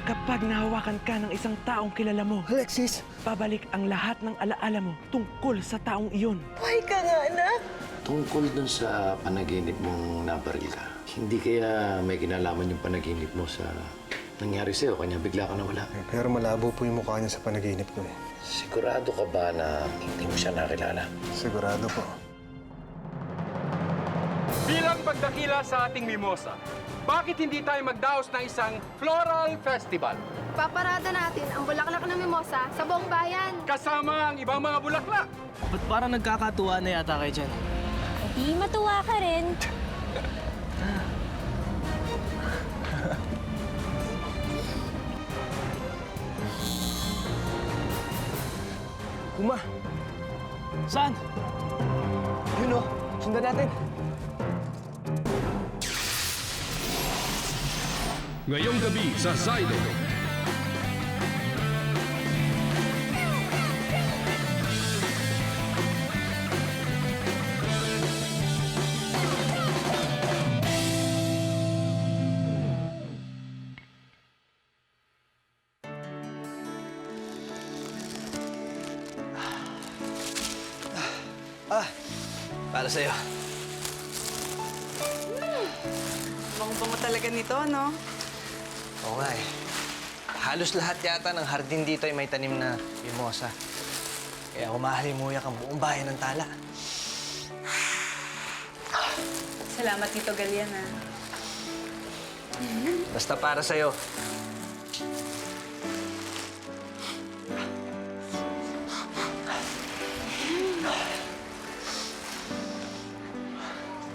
Kapag nahawakan ka ng isang taong kilala mo, Alexis! babalik ang lahat ng alaala mo tungkol sa taong iyon. Buhay ka nga, anak. Tungkol dun sa panaginip mong nabaril ka, hindi kaya may kinalaman yung panaginip mo sa nangyari sa'yo, kanya bigla ka nawala? Pero malabo po yung mukha niya sa panaginip ko eh. Sigurado ka ba na hindi mo siya nakilala? Sigurado po. Bilang pagdakila sa ating mimosa, bakit hindi tayo magdaos ng isang floral festival? Paparada natin ang bulaklak ng mimosa sa buong bayan. Kasama ang ibang mga bulaklak. Ba't parang nagkakatuwa na yata kayo dyan? Di matuwa ka rin. Uma! Saan? Yun o! Sundan natin! Ngayong gabi sa Sido. Para sa'yo. Bango-bango talaga nito, no? Oo nga eh. Halos lahat yata ng hardin dito ay may tanim na mimosa. Kaya humahalimuyak ang buong bayan ng Tala. Salamat, Tito Galian, ha? Basta para sa'yo.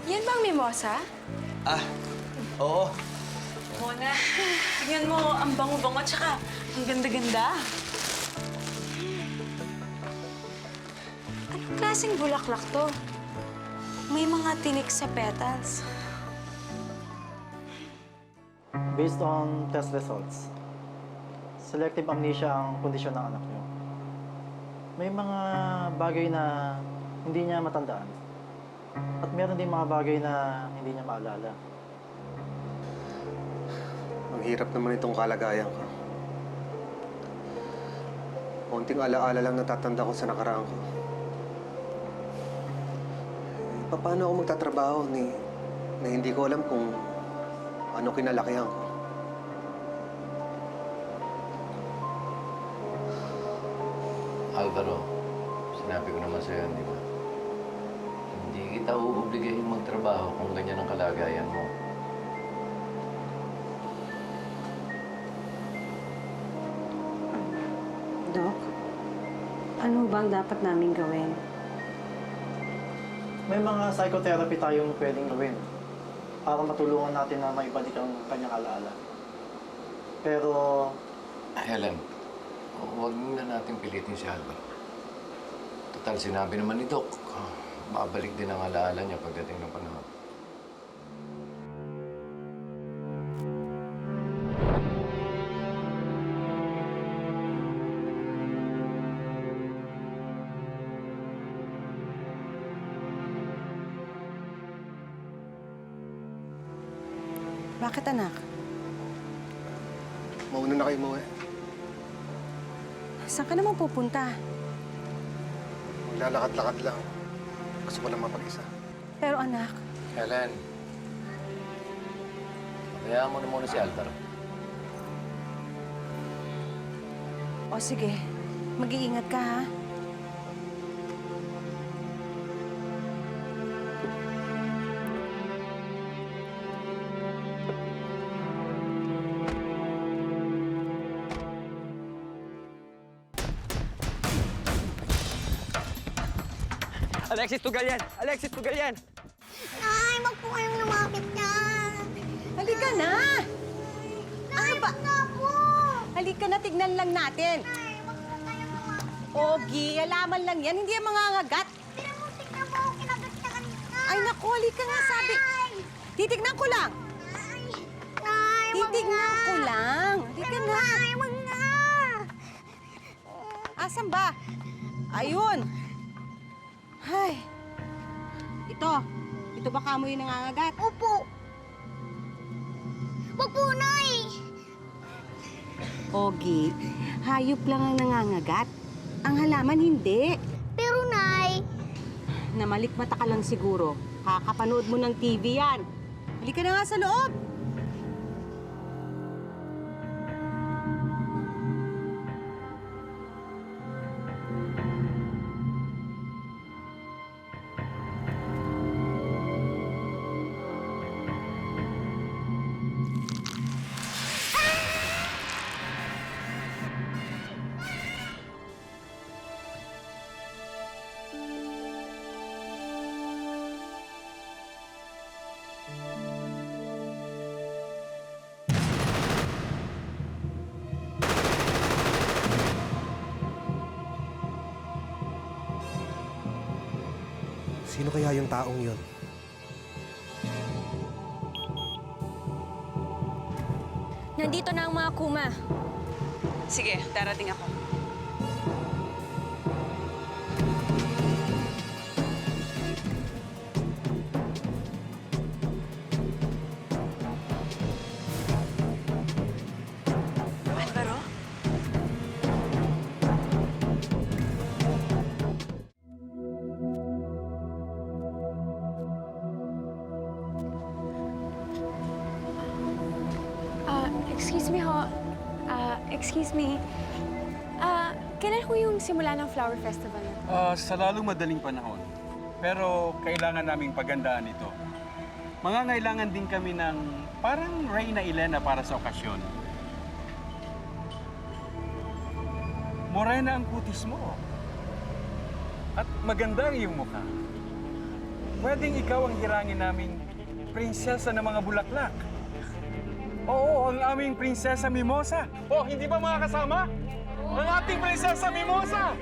Yan bang mimosa? Ah, oo. Mona, tingnan mo, ang bango-bango, tsaka ang ganda-ganda. Anong klaseng bulaklak to? May mga tinik sa petals. Based on test results, selective amnesia ang kondisyon ng anak niyo. May mga bagay na hindi niya matandaan. At meron din mga bagay na hindi niya maalala. Ang hirap naman itong kalagayan ko. Konting alaala lang natatanda ko sa nakaraan ko. Paano ako magtatrabaho na hindi ko alam kung ano kinalakihan ko? Alvaro, sinabi ko naman sa'yo, di ba? Hindi kita uuobligahin magtrabaho kung ganyan ang kalagayan mo. Dok, ano bang dapat namin gawin? May mga psychotherapy tayong pwedeng gawin para matulungan natin na maibalik ang kanyang alaala. Pero Helen, huwag na natin pilitin si Alvaro. Total, sinabi naman ni Doc, babalik din ang alaala niya pagdating ng panahon. Bakit, anak? Mauna na kayo umuwi. Saan ka naman pupunta? Maglalakad-lakad lang. Gusto ko lang mapag-isa. Pero anak, Helen, hayaan mo na muna si Alvaro. o sige, mag-iingat ka, ha? Alexis Tugalian! Alexis Tugalian! Nay, wag po kayong lumapit niyan. Halika na! Ano ba? Na po! Halika na, tignan lang natin. Nay, wag po kayong lumapit. Ogi, alaman lang yan. Hindi yan mga ngagat. Pinamutik na po ako kinagat niya kanina. Ay, naku, halika nga, sabi. Titignan ko lang. Nay, Nay, wag Titignan ko lang. Halika na. Nay, wag na. Asan ba? Ayun. Ay. Ito ba kamoy nangangagat? Opo. Wag po, Nay. Ogie, hayop lang ang nangangagat. Ang halaman hindi. Pero, Nay, Namalikmata ka lang siguro. Kakapanood mo ng TV yan. Halika na nga sa loob. Sino kaya yung taong yun? Nandito na ang mga kuma. Sige, darating ako. Alvaro? Excuse me ho. Excuse me. Kailan ho yung simula ng Flower Festival? Sa lalong madaling panahon. Pero kailangan naming pagandaan ito. Mangangailangan din kami ng parang Reyna Elena para sa okasyon. Morena ang kutis mo. At maganda ang iyong mukha. Pwedeng ikaw ang hirangin naming prinsesa ng mga bulaklak. Oo, ang aming Prinsesa Mimosa. Oh, hindi ba mga kasama? Ang ating Prinsesa Mimosa!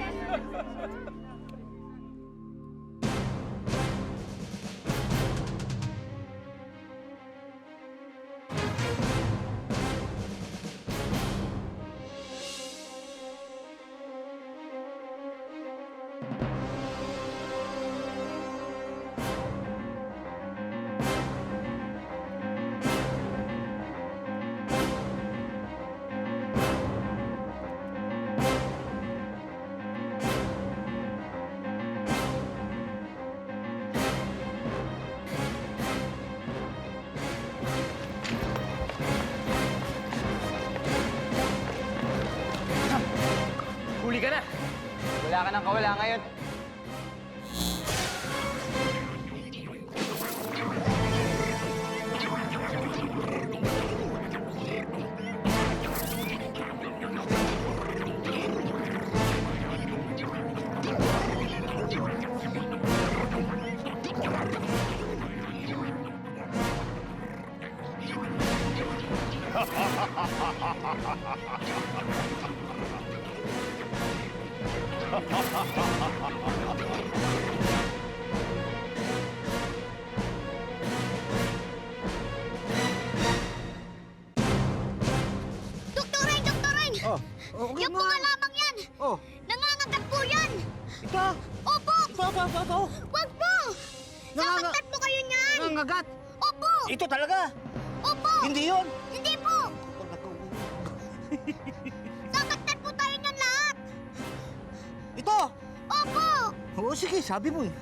Huli ka na! Wala ka nang kawala ngayon. Doktorin! Doktorin! Okay Yung mga lamang yan! Oh, Nangangagat po yan! ito! Opo! Ito! Wag po! Sakatan po kayo niyan! Nangangagat! Opo! Ito talaga! Opo! Hindi yun! Hindi po! Sakatan po tayo niyan lahat! Ito! Opo! Oo, sige, sabi mo eh.